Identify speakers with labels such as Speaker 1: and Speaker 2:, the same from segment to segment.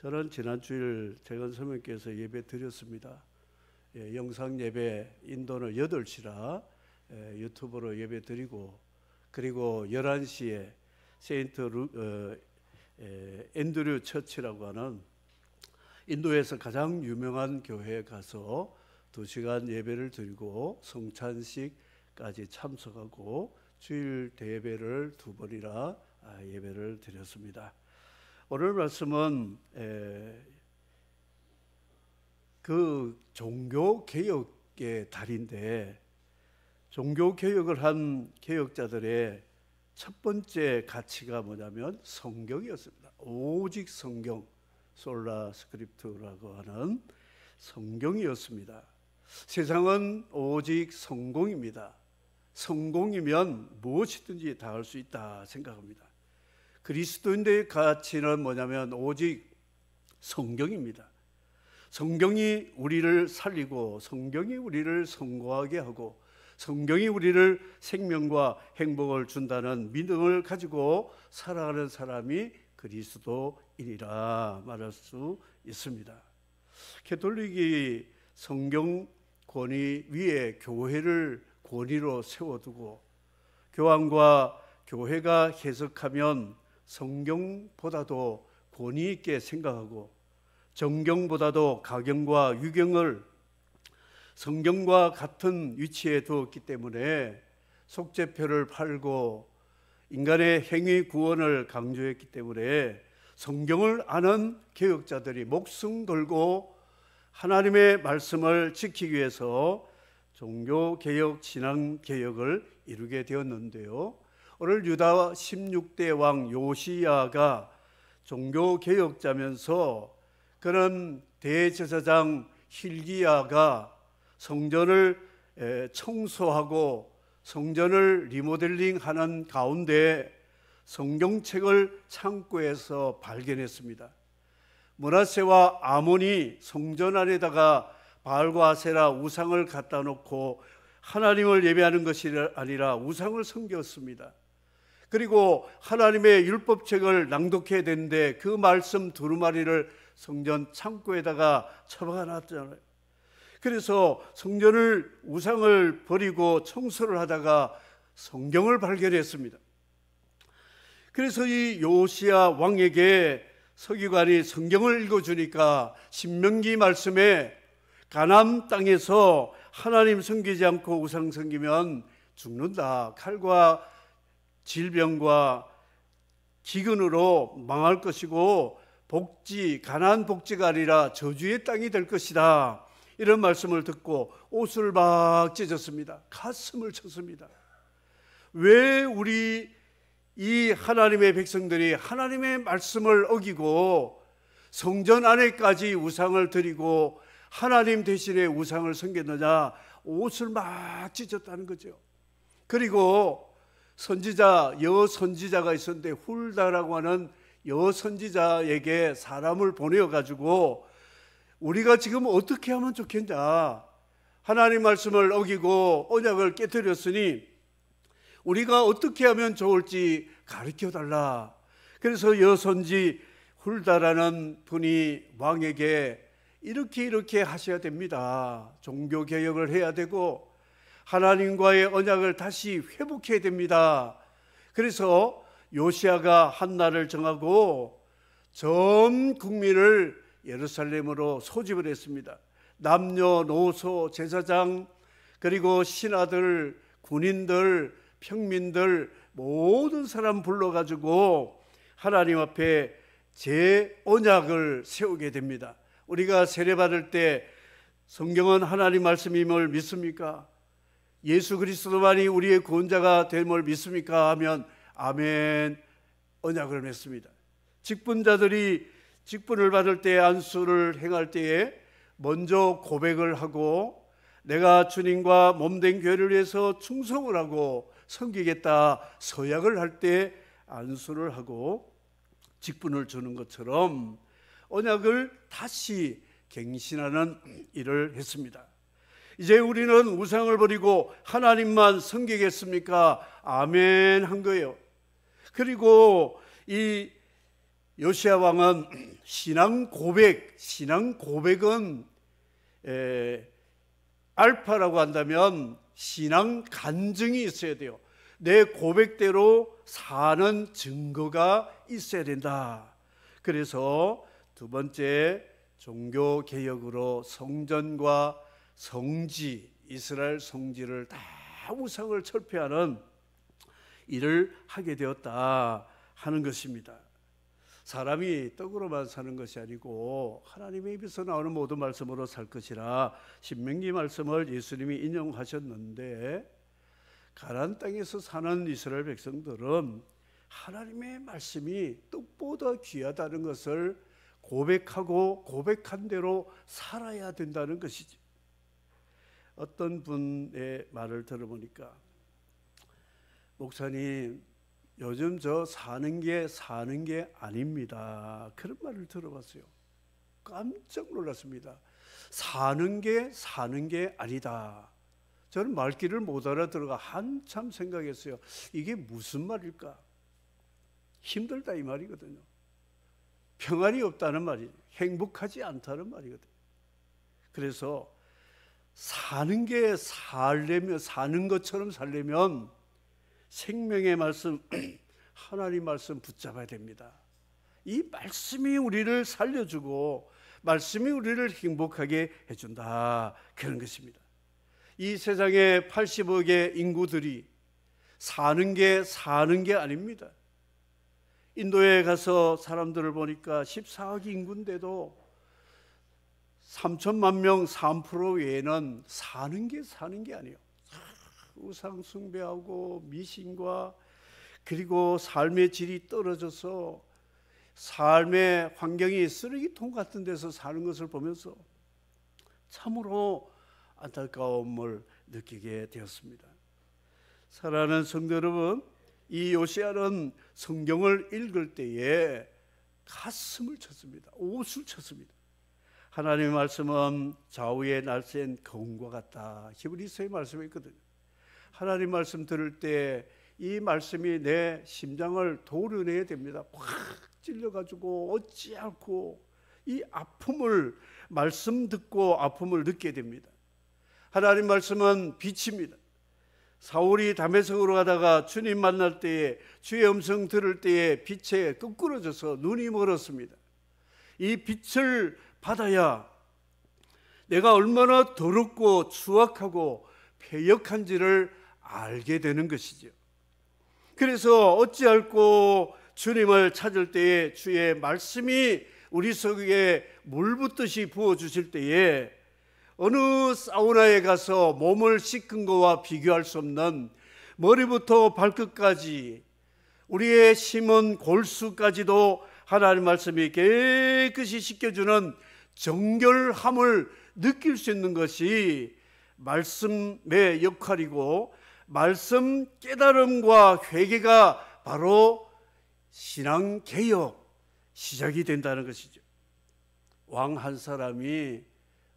Speaker 1: 저는 지난 주일 재건 선생님께서 예배 드렸습니다. 영상 예배 인도는 8시라 유튜브로 예배 드리고, 그리고 11시에 세인트 앤드류 처치라고 하는 인도에서 가장 유명한 교회에 가서 2시간 예배를 드리고 성찬식까지 참석하고 주일 대예배를 2번이나 예배를 드렸습니다. 오늘 말씀은 그 종교개혁의 달인데, 종교개혁을 한 개혁자들의 첫 번째 가치가 뭐냐면 성경이었습니다. 오직 성경, 솔라 스크립트라고 하는 성경이었습니다. 세상은 오직 성공입니다. 성공이면 무엇이든지 다 할 수 있다 생각합니다. 그리스도인의 가치는 뭐냐면 오직 성경입니다. 성경이 우리를 살리고, 성경이 우리를 성공하게 하고, 성경이 우리를 생명과 행복을 준다는 믿음을 가지고 살아가는 사람이 그리스도인이라 말할 수 있습니다. 가톨릭이 성경 권위 위에 교회를 권위로 세워두고, 교황과 교회가 해석하면 성경보다도 권위 있게 생각하고, 정경보다도 가경과 유경을 성경과 같은 위치에 두었기 때문에 속죄표를 팔고 인간의 행위 구원을 강조했기 때문에 성경을 아는 개혁자들이 목숨 걸고 하나님의 말씀을 지키기 위해서 종교개혁, 신앙개혁을 이루게 되었는데요, 오늘 유다 16대 왕 요시야가 종교개혁자면서 그런 대제사장 hil기야가 성전을 청소하고 성전을 리모델링하는 가운데 성경책을 창고에서 발견했습니다. 므낫세와 아몬이 성전 안에다가 바알과 아세라 우상을 갖다 놓고 하나님을 예배하는 것이 아니라 우상을 섬겼습니다. 그리고 하나님의 율법책을 낭독해야 되는데 그 말씀 두루마리를 성전 창고에다가 처박아 놨잖아요. 그래서 성전을, 우상을 버리고 청소를 하다가 성경을 발견했습니다. 그래서 이 요시야 왕에게 서기관이 성경을 읽어주니까 신명기 말씀에 가나안 땅에서 하나님 섬기지 않고 우상 섬기면 죽는다, 칼과 질병과 기근으로 망할 것이고 가나안 복지가 아니라 저주의 땅이 될 것이다, 이런 말씀을 듣고 옷을 막 찢었습니다. 가슴을 쳤습니다. 왜 우리 이 하나님의 백성들이 하나님의 말씀을 어기고 성전 안에까지 우상을 드리고 하나님 대신에 우상을 섬겼느냐, 옷을 막 찢었다는 거죠. 그리고 여선지자가 있었는데 훌다라고 하는 여선지자에게 사람을 보내어가지고 우리가 지금 어떻게 하면 좋겠냐, 하나님 말씀을 어기고 언약을 깨뜨렸으니 우리가 어떻게 하면 좋을지 가르쳐달라. 그래서 여선지 훌다라는 분이 왕에게 이렇게 하셔야 됩니다. 종교개혁을 해야 되고 하나님과의 언약을 다시 회복해야 됩니다. 그래서 요시야가 한 날을 정하고 전 국민을 예루살렘으로 소집을 했습니다. 남녀노소, 제사장, 그리고 신하들, 군인들, 평민들 모든 사람 불러가지고 하나님 앞에 재언약을 세우게 됩니다. 우리가 세례받을 때 성경은 하나님 말씀임을 믿습니까? 예수 그리스도만이 우리의 구원자가 됨을 믿습니까? 하면 아멘, 언약을 맺습니다. 직분자들이 직분을 받을 때, 안수를 행할 때에 먼저 고백을 하고 내가 주님과 몸된 교회를 위해서 충성을 하고 섬기겠다 서약을 할 때 안수를 하고 직분을 주는 것처럼 언약을 다시 갱신하는 일을 했습니다. 이제 우리는 우상을 버리고 하나님만 섬기겠습니까? 아멘 한 거예요. 그리고 이 요시야 왕은 신앙 고백은 알파라고 한다면 신앙 간증이 있어야 돼요. 내 고백대로 사는 증거가 있어야 된다. 그래서 두 번째, 종교 개혁으로 성전과 성지, 이스라엘 성지를 다 우상을 철폐하는 일을 하게 되었다 하는 것입니다. 사람이 떡으로만 사는 것이 아니고 하나님의 입에서 나오는 모든 말씀으로 살 것이라 신명기 말씀을 예수님이 인용하셨는데, 가나안 땅에서 사는 이스라엘 백성들은 하나님의 말씀이 떡보다 귀하다는 것을 고백하고 고백한 대로 살아야 된다는 것이지. 어떤 분의 말을 들어보니까, 목사님 요즘 저 사는 게 아닙니다, 그런 말을 들어봤어요. 깜짝 놀랐습니다. 사는 게 아니다. 저는 말귀를 못 알아들어가 한참 생각했어요. 이게 무슨 말일까? 힘들다 이 말이거든요. 평안이 없다는 말이에요. 행복하지 않다는 말이거든요. 그래서 사는 것처럼 살려면 생명의 말씀, 하나님 말씀 붙잡아야 됩니다. 이 말씀이 우리를 살려주고 말씀이 우리를 행복하게 해준다, 그런 것입니다. 이 세상에 80억의 인구들이 사는 게 아닙니다. 인도에 가서 사람들을 보니까 14억 인구인데도 3천만 명 3% 외에는 사는 게 아니에요. 우상 숭배하고 미신과, 그리고 삶의 질이 떨어져서 삶의 환경이 쓰레기통 같은 데서 사는 것을 보면서 참으로 안타까움을 느끼게 되었습니다. 사랑하는 성도 여러분, 이 요시야는 성경을 읽을 때에 가슴을 쳤습니다. 옷을 쳤습니다. 하나님의 말씀은 좌우에 날쌘 검과 같다, 히브리서의 말씀이 있거든요. 하나님 말씀 들을 때 이 말씀이 내 심장을 도려내야 됩니다. 확 찔려가지고 어찌않고 이 아픔을, 말씀 듣고 아픔을 느끼게 됩니다. 하나님 말씀은 빛입니다. 사울이 다메섹으로 가다가 주님 만날 때에, 주의 음성 들을 때에 빛에 끄꾸러져서 눈이 멀었습니다. 이 빛을 받아야 내가 얼마나 더럽고 추악하고 패역한지를 알게 되는 것이죠. 그래서 어찌할꼬 주님을 찾을 때에 주의 말씀이 우리 속에 물 붓듯이 부어주실 때에 어느 사우나에 가서 몸을 씻은 것과 비교할 수 없는, 머리부터 발끝까지 우리의 심은 골수까지도 하나님 말씀이 깨끗이 씻겨주는 정결함을 느낄 수 있는 것이 말씀의 역할이고, 말씀 깨달음과 회개가 바로 신앙개혁 시작이 된다는 것이죠. 왕 한 사람이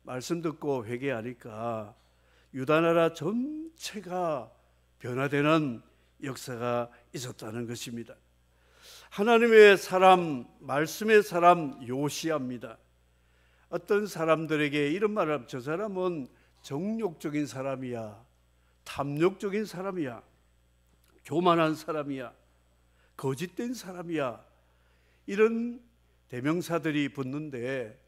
Speaker 1: 말씀 듣고 회개하니까 유다나라 전체가 변화되는 역사가 있었다는 것입니다. 하나님의 사람, 말씀의 사람 요시야입니다. 어떤 사람들에게 이런 말을 하면, 저 사람은 정욕적인 사람이야, 탐욕적인 사람이야, 교만한 사람이야, 거짓된 사람이야, 이런 대명사들이 붙는데,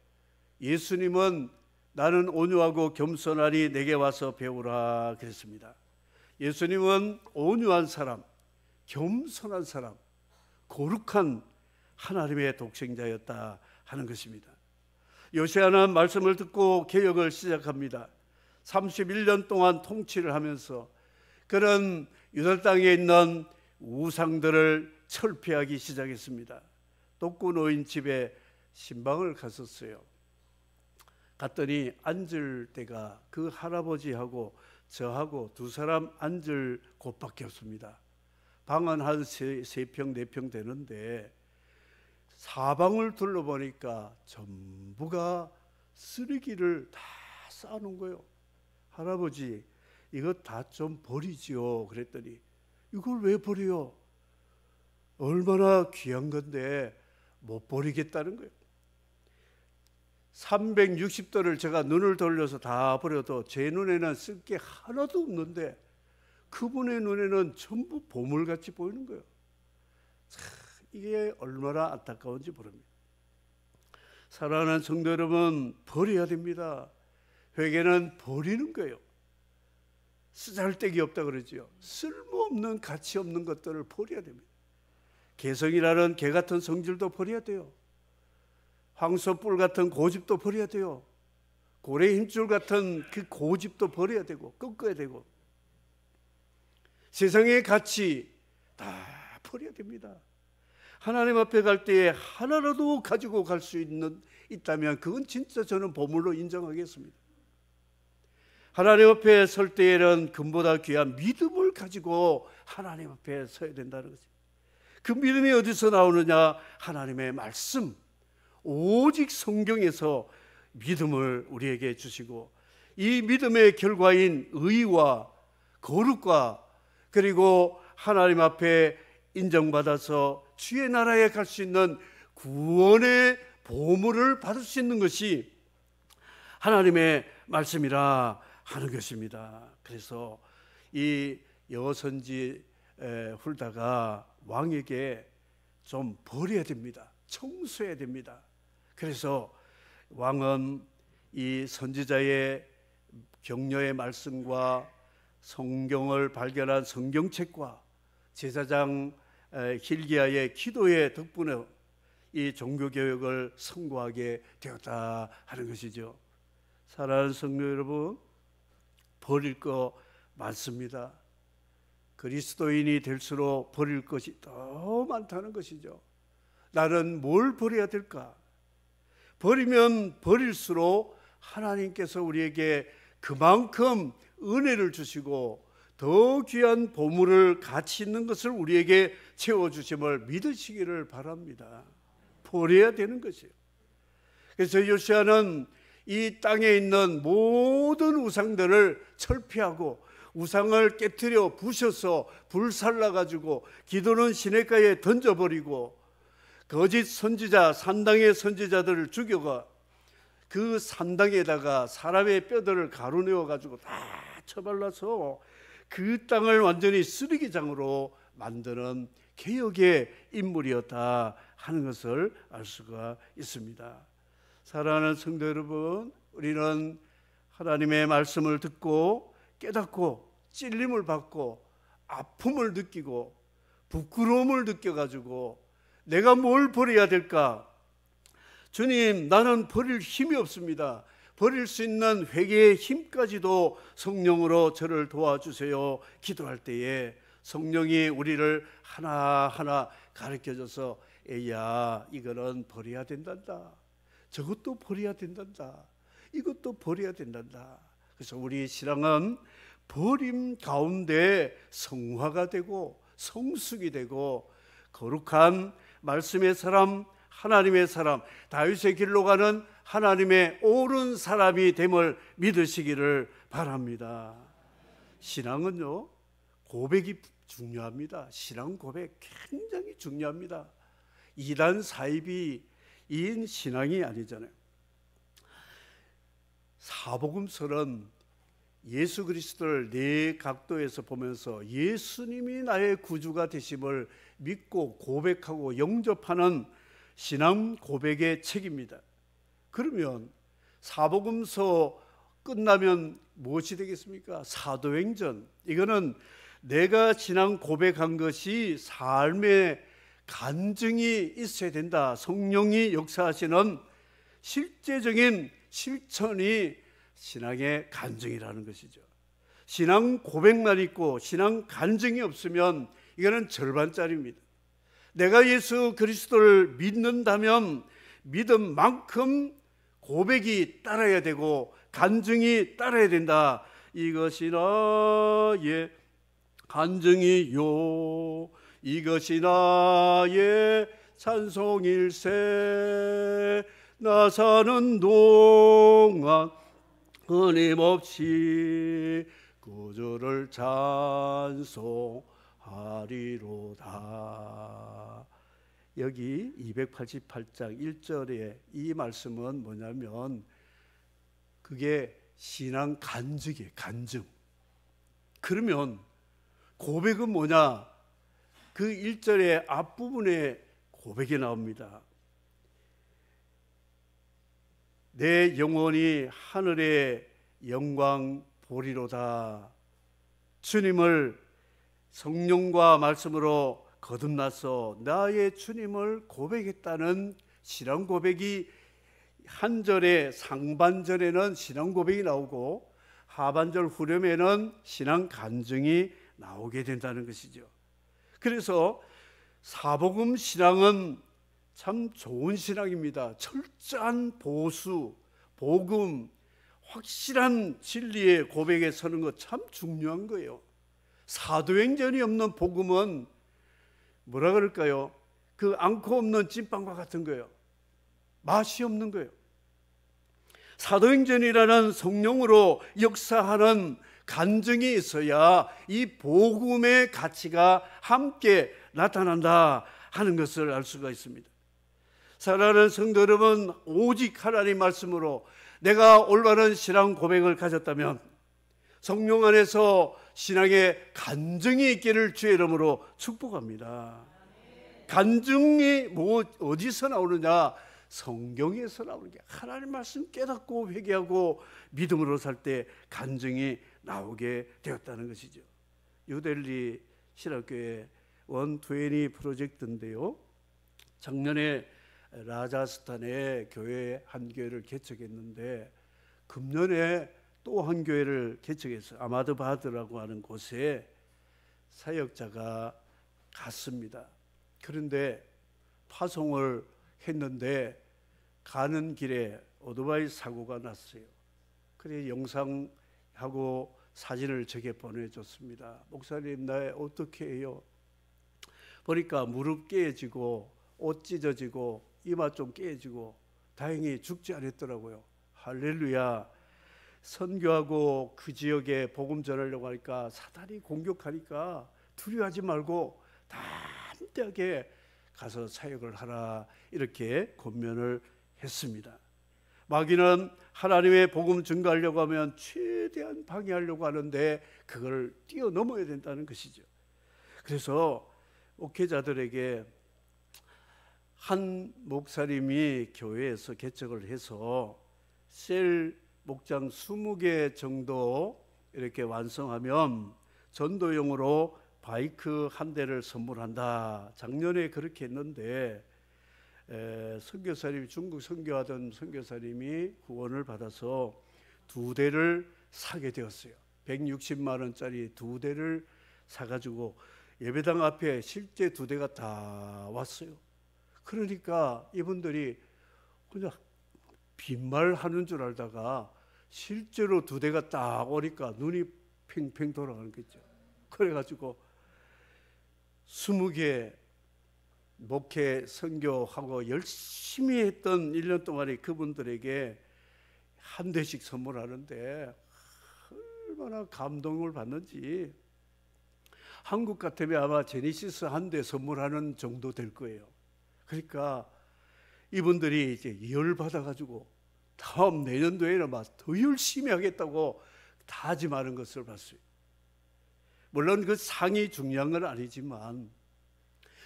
Speaker 1: 예수님은 나는 온유하고 겸손하니 내게 와서 배우라 그랬습니다. 예수님은 온유한 사람, 겸손한 사람, 거룩한 하나님의 독생자였다 하는 것입니다. 요시야는 말씀을 듣고 개혁을 시작합니다. 31년 동안 통치를 하면서 그런 유다 땅에 있는 우상들을 철폐하기 시작했습니다. 독거노인 집에 신방을 갔었어요. 갔더니 앉을 때가 그 할아버지하고 저하고 두 사람 앉을 곳밖에 없습니다. 방은 한 3평 4평 되는데 사방을 둘러보니까 전부가 쓰레기를 다 쌓아놓은 거예요. 할아버지, 이거 다 좀 버리지요. 그랬더니, 이걸 왜 버려요? 얼마나 귀한 건데 못 버리겠다는 거예요. 360도를 제가 눈을 돌려서 다 버려도 제 눈에는 쓸 게 하나도 없는데 그분의 눈에는 전부 보물같이 보이는 거예요. 이게 얼마나 안타까운지 모릅니다. 사랑하는 성도 여러분, 버려야 됩니다. 회개는 버리는 거예요. 쓰잘데기 없다 그러죠. 쓸모없는 가치 없는 것들을 버려야 됩니다. 개성이라는 개 같은 성질도 버려야 돼요. 황소뿔 같은 고집도 버려야 돼요. 고래 힘줄 같은 그 고집도 버려야 되고 꺾어야 되고 세상의 가치 다 버려야 됩니다. 하나님 앞에 갈 때에 하나라도 가지고 갈 수 있다면 그건 진짜 저는 보물로 인정하겠습니다. 하나님 앞에 설 때에는 금보다 귀한 믿음을 가지고 하나님 앞에 서야 된다는 거죠. 그 믿음이 어디서 나오느냐? 하나님의 말씀, 오직 성경에서 믿음을 우리에게 주시고 이 믿음의 결과인 의와 거룩과 그리고 하나님 앞에 인정받아서 주의 나라에 갈 수 있는 구원의 보물을 받을 수 있는 것이 하나님의 말씀이라 하는 것입니다. 그래서 이 여선지 훌다가 왕에게 좀 버려야 됩니다. 청소해야 됩니다. 그래서 왕은 이 선지자의 격려의 말씀과 성경을 발견한 성경책과 제사장 hil기야의 기도의 덕분에 이 종교개혁을 성공하게 되었다 하는 것이죠. 사랑하는 성도 여러분, 버릴 거 많습니다. 그리스도인이 될수록 버릴 것이 더 많다는 것이죠. 나는 뭘 버려야 될까? 버리면 버릴수록 하나님께서 우리에게 그만큼 은혜를 주시고 더 귀한 보물을 가치 있는 것을 우리에게 채워주심을 믿으시기를 바랍니다. 버려야 되는 것이에요. 그래서 요시아는 이 땅에 있는 모든 우상들을 철폐하고 우상을 깨트려 부셔서 불살라가지고 기도는 시냇가에 던져버리고 거짓 선지자 산당의 선지자들을 죽여가 그 산당에다가 사람의 뼈들을 가루내어가지고 다 처발라서 그 땅을 완전히 쓰레기장으로 만드는 개혁의 인물이었다 하는 것을 알 수가 있습니다. 사랑하는 성도 여러분, 우리는 하나님의 말씀을 듣고 깨닫고 찔림을 받고 아픔을 느끼고 부끄러움을 느껴가지고 내가 뭘 버려야 될까? 주님, 나는 버릴 힘이 없습니다. 버릴 수 있는 회개의 힘까지도 성령으로 저를 도와주세요. 기도할 때에 성령이 우리를 하나하나 가르쳐줘서 에야, 이거는 버려야 된단다. 저것도 버려야 된단다. 이것도 버려야 된단다. 그래서 우리 신앙은 버림 가운데 성화가 되고 성숙이 되고 거룩한 말씀의 사람, 하나님의 사람, 다윗의 길로 가는 하나님의 옳은 사람이 됨을 믿으시기를 바랍니다. 신앙은요, 고백이 중요합니다. 신앙 고백 굉장히 중요합니다. 이단 사입이 인 신앙이 아니잖아요. 사복음서는 예수 그리스도를 네 각도에서 보면서 예수님이 나의 구주가 되심을 믿고 고백하고 영접하는 신앙 고백의 책입니다. 그러면 사복음서 끝나면 무엇이 되겠습니까? 사도행전. 이거는 내가 신앙 고백한 것이 삶의 간증이 있어야 된다. 성령이 역사하시는 실제적인 실천이 신앙의 간증이라는 것이죠. 신앙 고백만 있고 신앙 간증이 없으면 이거는 절반짜리입니다. 내가 예수 그리스도를 믿는다면 믿음만큼 고백이 따라야 되고 간증이 따라야 된다. 이것이 나의 간증이요, 이것이 나의 찬송일세. 나 사는 동안 끊임없이 구주를 찬송하리로다. 여기 288장 1절에 이 말씀은 뭐냐면 그게 신앙 간증이에요. 간증. 그러면 고백은 뭐냐? 그 1절의 앞부분에 고백이 나옵니다. 내 영혼이 하늘의 영광 보리로다. 주님을 성령과 말씀으로 거듭나서 나의 주님을 고백했다는 신앙 고백이 한 절의 상반절에는 신앙 고백이 나오고 하반절 후렴에는 신앙 간증이 나오게 된다는 것이죠. 그래서 사복음 신앙은 참 좋은 신앙입니다. 철저한 보수, 복음, 확실한 진리의 고백에 서는 것 참 중요한 거예요. 사도행전이 없는 복음은 뭐라 그럴까요? 그 앙코 없는 찐빵과 같은 거예요. 맛이 없는 거예요. 사도행전이라는 성령으로 역사하는 간증이 있어야 이 복음의 가치가 함께 나타난다 하는 것을 알 수가 있습니다. 사랑하는 성도 여러분, 오직 하나님 말씀으로 내가 올바른 신앙 고백을 가졌다면 성령 안에서 신앙의 간증이 있기를 주의 이름으로 축복합니다. 간증이 어디서 나오느냐? 성경에서 나오는 게 하나님 말씀 깨닫고 회개하고 믿음으로 살 때 간증이 나오게 되었다는 것이죠. 뉴델리 신학교의 120 프로젝트인데요, 작년에 라자스탄에 교회 한 교회를 개척했는데 금년에 또 한 교회를 개척했어요. 아마드바드라고 하는 곳에 사역자가 갔습니다. 그런데 파송을 했는데 가는 길에 오토바이 사고가 났어요. 그래 영상하고 사진을 저게 보내줬습니다. 목사님, 나 어떻게 해요? 보니까 무릎 깨지고 옷 찢어지고 이마 좀 깨지고 다행히 죽지 않았더라고요. 할렐루야. 선교하고 그 지역에 복음 전하려고 하니까 사단이 공격하니까 두려워하지 말고 담대하게 가서 사역을 하라, 이렇게 권면을 했습니다. 마귀는 하나님의 복음 증거하려고 하면 최대한 방해하려고 하는데 그걸 뛰어넘어야 된다는 것이죠. 그래서 목회자들에게 한 목사님이 교회에서 개척을 해서 셀 목장 20개 정도 이렇게 완성하면 전도용으로 바이크 한 대를 선물한다. 작년에 그렇게 했는데 선교사님이, 중국 선교하던 선교사님이 후원을 받아서 2대를 사게 되었어요. 160만 원짜리 2대를 사가지고 예배당 앞에 실제 2대가 다 왔어요. 그러니까 이분들이 그냥 빈말하는 줄 알다가 실제로 2대가 딱 오니까 눈이 팽팽 돌아가는 거죠. 그래가지고 20개 목회 선교하고 열심히 했던 1년 동안에 그분들에게 한 대씩 선물하는데 얼마나 감동을 받는지, 한국 같으면 아마 제니시스 한 대 선물하는 정도 될 거예요. 그러니까 이분들이 이제 열받아가지고 다음 내년도에는 막 더 열심히 하겠다고 다짐하는 것을 봤어요. 물론 그 상이 중요한 건 아니지만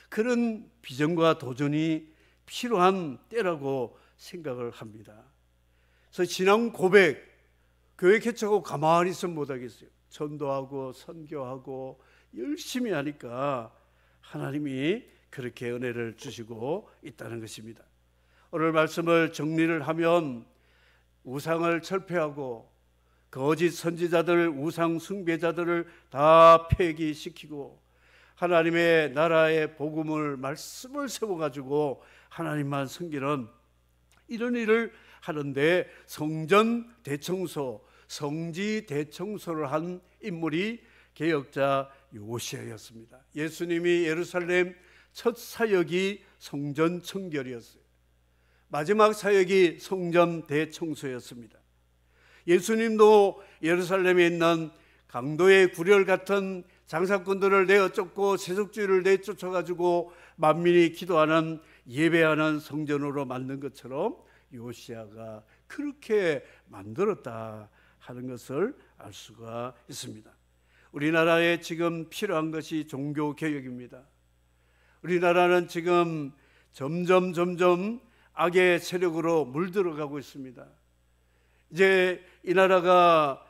Speaker 1: 그런 비전과 도전이 필요한 때라고 생각을 합니다. 그래서 신앙 고백, 교회 개척하고 가만히 있으면 못하겠어요. 전도하고 선교하고 열심히 하니까 하나님이 그렇게 은혜를 주시고 있다는 것입니다. 오늘 말씀을 정리를 하면 우상을 철폐하고 거짓 선지자들, 우상 숭배자들을 다 폐기시키고 하나님의 나라의 복음을, 말씀을 세워가지고 하나님만 섬기는 이런 일을 하는데 성전 대청소, 성지 대청소를 한 인물이 개혁자 요시야였습니다. 예수님이 예루살렘 첫 사역이 성전 청결이었어요. 마지막 사역이 성전 대청소였습니다. 예수님도 예루살렘에 있는 강도의 구렬 같은 장사꾼들을 내어쫓고 세속주의를 내쫓아가지고 만민이 기도하는 예배하는 성전으로 만든 것처럼 요시야가 그렇게 만들었다 하는 것을 알 수가 있습니다. 우리나라에 지금 필요한 것이 종교개혁입니다. 우리나라는 지금 점점 악의 세력으로 물들어가고 있습니다. 이제 이 나라가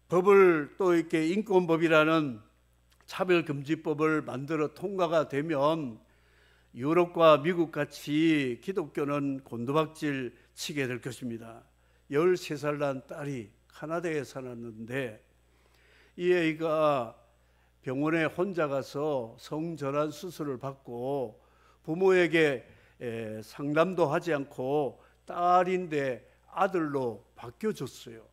Speaker 1: 법을 또 이렇게 인권법이라는 차별금지법을 만들어 통과가 되면 유럽과 미국 같이 기독교는 곤두박질 치게 될 것입니다. 13살 난 딸이 카나다에 살았는데 이 아이가 병원에 혼자 가서 성전환 수술을 받고 부모에게 상담도 하지 않고 딸인데 아들로 바뀌어줬어요.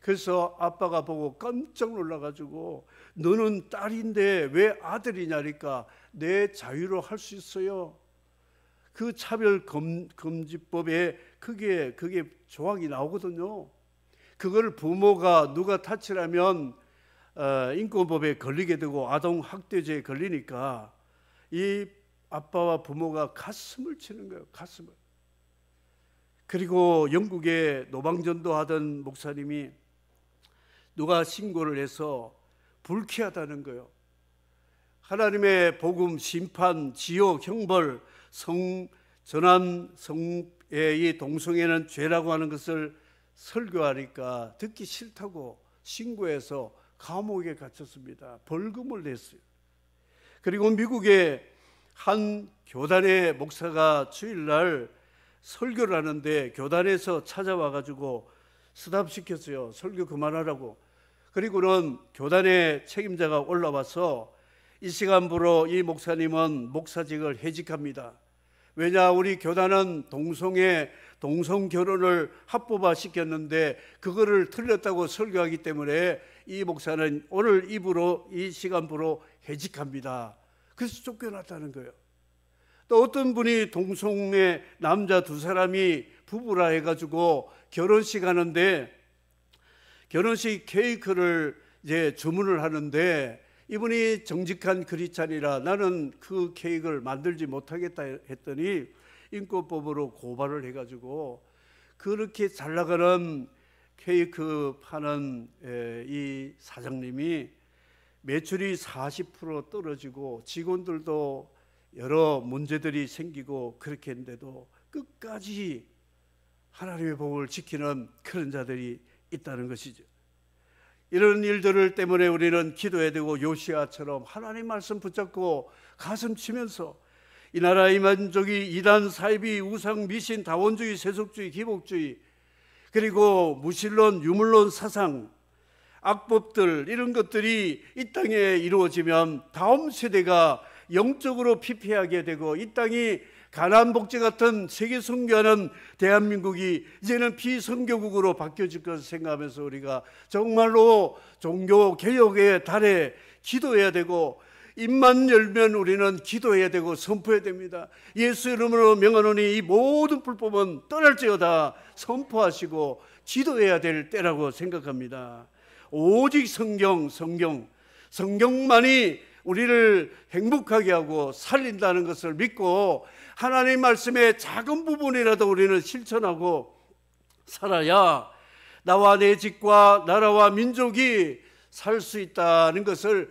Speaker 1: 그래서 아빠가 보고 깜짝 놀라가지고 너는 딸인데 왜 아들이냐니까 내 자유로 할 수 있어요. 그 차별금지법에 그게 조항이 나오거든요. 그걸 부모가 누가 타치라면 인권법에 걸리게 되고 아동학대죄에 걸리니까 이 아빠와 부모가 가슴을 치는 거예요. 가슴을. 그리고 영국에 노방전도 하던 목사님이 누가 신고를 해서 불쾌하다는 거예요. 하나님의 복음, 심판, 지옥, 형벌, 성전환, 성의 이 동성애는 죄라고 하는 것을 설교하니까 듣기 싫다고 신고해서 감옥에 갇혔습니다. 벌금을 냈어요. 그리고 미국의 한 교단의 목사가 주일날 설교를 하는데 교단에서 찾아와가지고 스탑시켰어요. 설교 그만하라고. 그리고는 교단의 책임자가 올라와서 이 시간부로 이 목사님은 목사직을 해직합니다. 왜냐, 우리 교단은 동성애, 동성결혼을 합법화 시켰는데 그거를 틀렸다고 설교하기 때문에 이 목사는 오늘 이 시간부로 해직합니다. 그래서 쫓겨났다는 거예요. 또 어떤 분이 동성애 남자 두 사람이 부부라 해가지고 결혼식 하는데 결혼식 케이크를 이제 주문을 하는데 이분이 정직한 크리스찬이라 나는 그 케이크를 만들지 못하겠다 했더니 인권법으로 고발을 해가지고 그렇게 잘 나가는 케이크 파는 이 사장님이 매출이 40% 떨어지고 직원들도 여러 문제들이 생기고 그렇게 했는데도 끝까지 하나님의 복을 지키는 그런 자들이 있다는 것이죠. 이런 일들을 때문에 우리는 기도해야 되고 요시야처럼 하나님 말씀 붙잡고 가슴 치면서 이 나라 이 민족이 이단, 사이비, 우상, 미신, 다원주의, 세속주의, 기복주의 그리고 무신론, 유물론 사상, 악법들 이런 것들이 이 땅에 이루어지면 다음 세대가 영적으로 피폐하게 되고 이 땅이 가나안 복지 같은 세계 선교하는 대한민국이 이제는 비선교국으로 바뀌어질 것을 생각하면서 우리가 정말로 종교개혁의 달에 기도해야 되고 입만 열면 우리는 기도해야 되고 선포해야 됩니다. 예수 이름으로 명하노니 이 모든 불법은 떠날지어다 선포하시고 기도해야 될 때라고 생각합니다. 오직 성경만이 우리를 행복하게 하고 살린다는 것을 믿고 하나님 말씀의 작은 부분이라도 우리는 실천하고 살아야 나와 내 집과 나라와 민족이 살 수 있다는 것을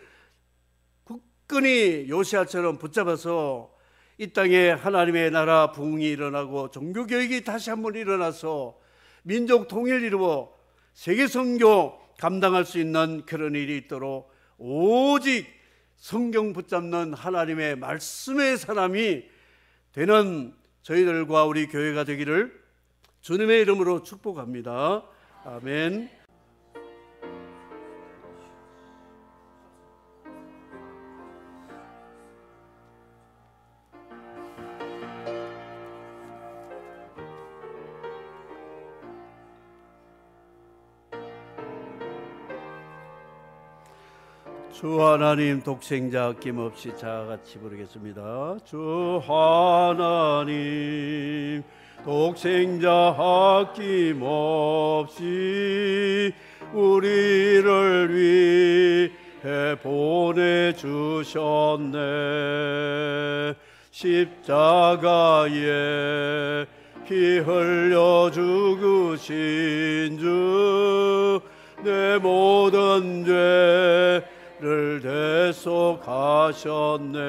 Speaker 1: 굳건히 요시야처럼 붙잡아서 이 땅에 하나님의 나라 부흥이 일어나고 종교개혁이 다시 한번 일어나서 민족 통일 이루어 세계 선교 감당할 수 있는 그런 일이 있도록 오직 성경 붙잡는 하나님의 말씀의 사람이 되는 저희들과 우리 교회가 되기를 주님의 이름으로 축복합니다. 아멘. 주 하나님 독생자 아낌없이 자같이 부르겠습니다. 주 하나님 독생자 아낌없이 우리를 위해 보내주셨네. 십자가에 피 흘려 죽으신 주 내 모든 죄를 대속하셨네.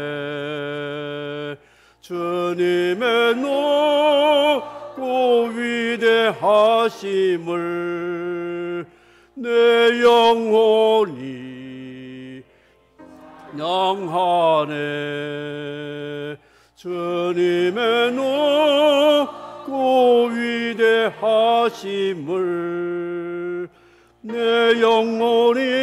Speaker 1: 주님의 높고 위대하심을 내 영혼이 명하네. 주님의 높고 위대하심을 내 영혼이